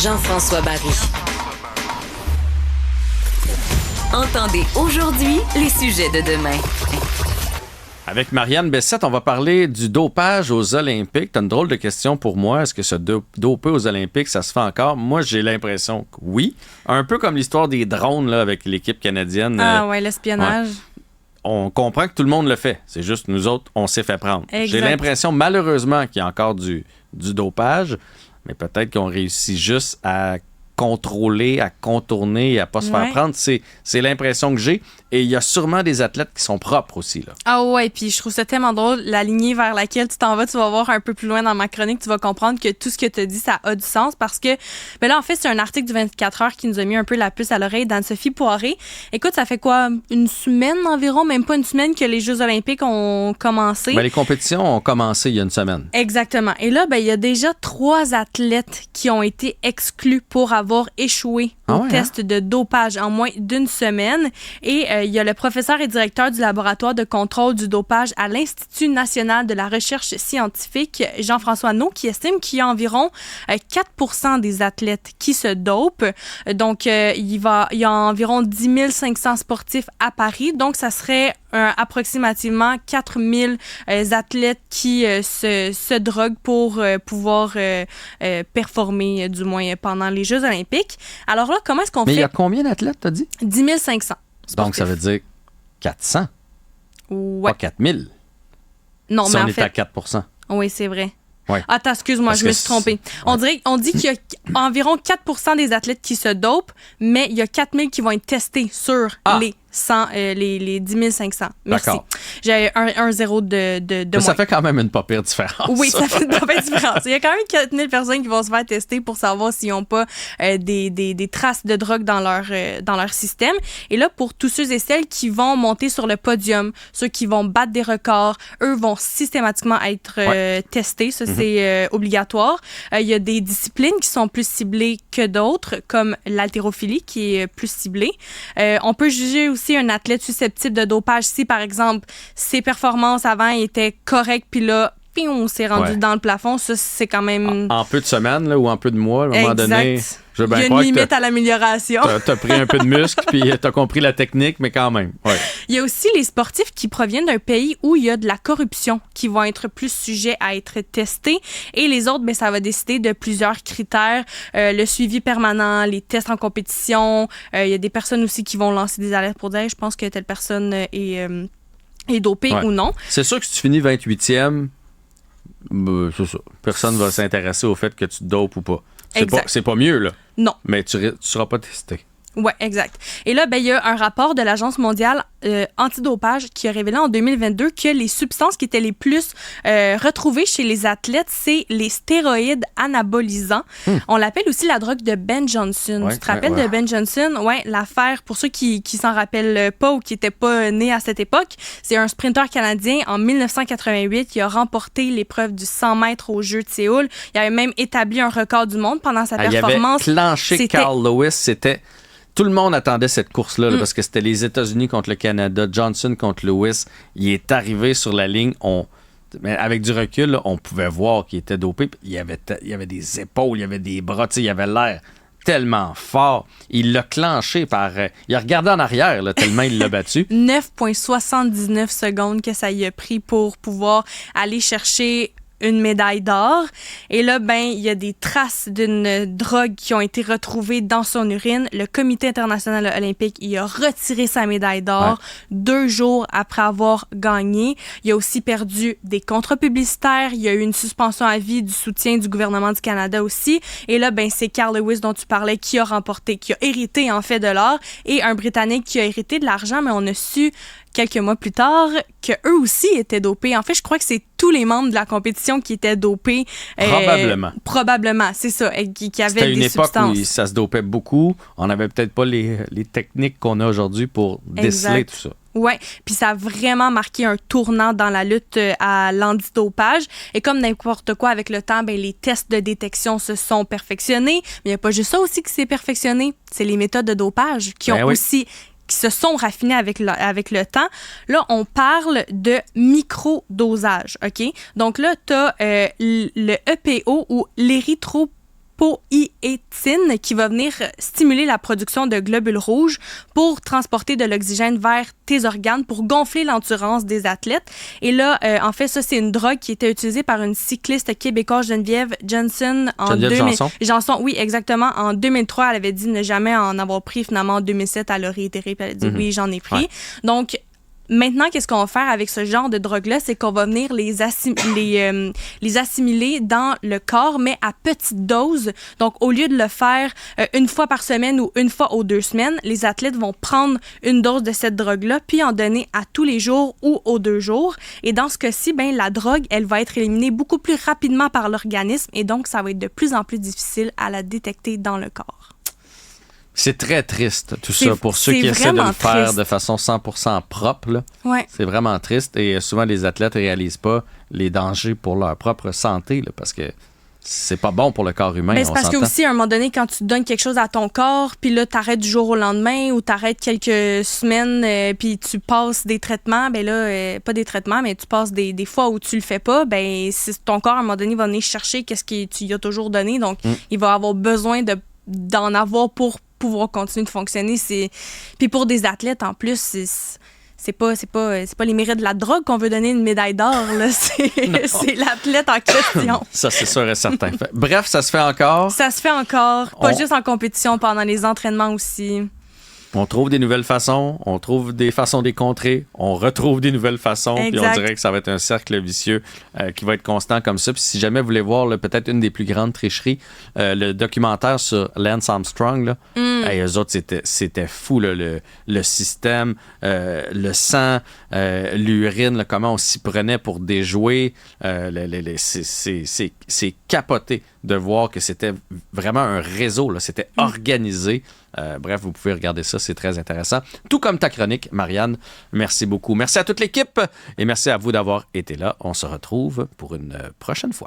Jean-François Barry. Entendez aujourd'hui les sujets de demain. Avec Marianne Bessette, on va parler du dopage aux Olympiques. T'as une drôle de question pour moi. Est-ce que se doper aux Olympiques, ça se fait encore? Moi, j'ai l'impression que oui. Un peu comme l'histoire des drones là, avec l'équipe canadienne. Ah ouais, l'espionnage. Ouais. On comprend que tout le monde le fait. C'est juste nous autres, on s'est fait prendre. Exact. J'ai l'impression, malheureusement, qu'il y a encore du dopage, mais peut-être qu'on réussit juste à contrôler, à contourner, à pas se faire prendre. C'est l'impression que j'ai. Et il y a sûrement des athlètes qui sont propres aussi, là. Ah ouais, puis je trouve ça tellement drôle. La lignée vers laquelle tu t'en vas, tu vas voir un peu plus loin dans ma chronique, tu vas comprendre que tout ce que tu as dit, ça a du sens parce que, ben là, en fait, c'est un article du 24 heures qui nous a mis un peu la puce à l'oreille d'Anne-Sophie Poiré. Écoute, ça fait quoi? Une semaine environ, même pas une semaine que les Jeux olympiques ont commencé. Ben, les compétitions ont commencé il y a une semaine. Exactement. Et là, ben, il y a déjà 3 athlètes qui ont été exclus pour avoir échoué au test de dopage en moins d'une semaine. Et il y a le professeur et directeur du laboratoire de contrôle du dopage à l'Institut national de la recherche scientifique, Jean-François Naud, qui estime qu'il y a environ 4% des athlètes qui se dopent. Donc, il y a environ 10 500 sportifs à Paris. Donc, ça serait approximativement 4 000 athlètes qui se droguent pour pouvoir performer, du moins, pendant les Jeux olympiques. Alors là, comment est-ce qu'on fait? Mais il y a combien d'athlètes, t'as dit? 10 500 sportifs. Donc, ça veut dire 400, ouais. pas 4000. Non, si mais on en est fait... à 4%. Oui, c'est vrai. Ouais. Attends, excuse-moi, Parce je me que suis trompée. On dit qu'il y a environ 4% des athlètes qui se dopent, mais il y a 4 000 qui vont être testés sur les 10 500. Merci. D'accord. J'ai un zéro de Mais ça moins. fait quand même une pas pire différence. Oui, ça fait une pas pire différence. Il y a quand même 4 000 personnes qui vont se faire tester pour savoir s'ils n'ont pas des traces de drogue dans leur système. Et là, pour tous ceux et celles qui vont monter sur le podium, ceux qui vont battre des records, eux vont systématiquement être testés. Ça, c'est obligatoire. Il y a des disciplines qui sont plus ciblées que d'autres, comme l'haltérophilie, qui est plus ciblée. On peut juger aussi un athlète susceptible de dopage si, par exemple, ses performances avant étaient correctes, puis là, on s'est rendu dans le plafond. Ça, c'est quand même... En peu de semaines là, ou en peu de mois, à un moment donné... Je veux bien Il y a croire une que limite à l'amélioration. t'as pris un peu de muscle, puis t'as compris la technique, mais quand même. Ouais. Il y a aussi les sportifs qui proviennent d'un pays où il y a de la corruption qui vont être plus sujets à être testés. Et les autres, ben, ça va décider de plusieurs critères. Le suivi permanent, les tests en compétition. Il y a des personnes aussi qui vont lancer des alertes pour dire « je pense que telle personne est dopée ou non ». C'est sûr que si tu finis 28e, c'est ça. Personne va s'intéresser au fait que tu te dopes ou pas. C'est pas mieux, là. Non. Mais tu seras pas testé. Oui, exact. Et là, ben, il y a un rapport de l'Agence mondiale antidopage qui a révélé en 2022 que les substances qui étaient les plus retrouvées chez les athlètes, c'est les stéroïdes anabolisants. On l'appelle aussi la drogue de Ben Johnson. Tu te rappelles de Ben Johnson? Oui, l'affaire, pour ceux qui s'en rappellent pas ou qui n'étaient pas nés à cette époque, c'est un sprinteur canadien en 1988 qui a remporté l'épreuve du 100 mètres aux Jeux de Séoul. Il avait même établi un record du monde pendant sa performance. Il avait clenché Carl Lewis, c'était... Tout le monde attendait cette course-là là, parce que c'était les États-Unis contre le Canada, Johnson contre Lewis. Il est arrivé sur la ligne. Mais avec du recul, là, on pouvait voir qu'il était dopé. Il y avait des épaules, il y avait des bras, il avait l'air tellement fort. Il l'a clenché par... il a regardé en arrière là, tellement il l'a battu. 9,79 secondes que ça y a pris pour pouvoir aller chercher une médaille d'or. Et là, ben, il y a des traces d'une drogue qui ont été retrouvées dans son urine. Le Comité international olympique, il a retiré sa médaille d'or 2 jours après avoir gagné. Il a aussi perdu des contrats publicitaires. Il y a eu une suspension à vie du soutien du gouvernement du Canada aussi. Et là, ben, c'est Carl Lewis dont tu parlais qui a remporté, qui a hérité en fait de l'or, et un Britannique qui a hérité de l'argent, mais on a su quelques mois plus tard qu'eux aussi étaient dopés. En fait, je crois que c'est tous les membres de la compétition qui étaient dopés. Probablement, c'est ça, qui avaient des substances. C'était une époque où ça se dopait beaucoup. On n'avait peut-être pas les techniques qu'on a aujourd'hui pour déceler tout ça. Oui, puis ça a vraiment marqué un tournant dans la lutte à l'antidopage. Et comme n'importe quoi, avec le temps, ben, les tests de détection se sont perfectionnés. Mais il n'y a pas juste ça aussi qui s'est perfectionné. C'est les méthodes de dopage qui se sont raffinées avec le temps. Là, on parle de microdosage, OK? Donc là, tu as le EPO ou l'érythropoïétine. polyéthine qui va venir stimuler la production de globules rouges pour transporter de l'oxygène vers tes organes pour gonfler l'endurance des athlètes. Et là, en fait, ça, c'est une drogue qui était utilisée par une cycliste québécoise, Geneviève Johnson. Janson, oui, exactement. En 2003, elle avait dit ne jamais en avoir pris. Finalement, en 2007, elle a réitéré puis elle a dit oui, j'en ai pris. Ouais. Donc, maintenant, qu'est-ce qu'on va faire avec ce genre de drogue-là? C'est qu'on va venir les assimiler dans le corps, mais à petite dose. Donc, au lieu de le faire une fois par semaine ou une fois aux 2 semaines, les athlètes vont prendre une dose de cette drogue-là, puis en donner à tous les jours ou aux 2 jours. Et dans ce cas-ci, ben, la drogue, elle va être éliminée beaucoup plus rapidement par l'organisme et donc, ça va être de plus en plus difficile à la détecter dans le corps. C'est très triste, tout ça, pour ceux qui essaient de le faire de façon 100% propre. Là. Ouais. C'est vraiment triste et souvent, les athlètes ne réalisent pas les dangers pour leur propre santé là, parce que c'est pas bon pour le corps humain. Ben, c'est parce que aussi, à un moment donné, quand tu donnes quelque chose à ton corps, puis là, t'arrêtes du jour au lendemain ou t'arrêtes quelques semaines, puis tu passes des traitements, ben là, pas des traitements, mais tu passes des fois où tu le fais pas, ben ton corps, à un moment donné, va venir chercher qu'est-ce que tu y as toujours donné. Donc, il va avoir besoin d'en avoir pour pouvoir continuer de fonctionner. Puis pour des athlètes, en plus, c'est pas les mérites de la drogue qu'on veut donner une médaille d'or, là. C'est l'athlète en question. Ça, c'est sûr et certain. Bref, ça se fait encore. Ça se fait encore. Pas juste en compétition, pendant les entraînements aussi. On trouve des nouvelles façons, on trouve des façons de les contrer, on retrouve des nouvelles façons, puis on dirait que ça va être un cercle vicieux qui va être constant comme ça. Puis si jamais vous voulez voir là, peut-être une des plus grandes tricheries, le documentaire sur Lance Armstrong, là, eux autres, c'était fou, là, le système, le sang, l'urine, là, comment on s'y prenait pour déjouer. C'est capoté de voir que c'était vraiment un réseau, là, c'était organisé. Bref, vous pouvez regarder ça, c'est très intéressant. Tout comme ta chronique, Marianne. Merci beaucoup. Merci à toute l'équipe et merci à vous d'avoir été là. On se retrouve pour une prochaine fois.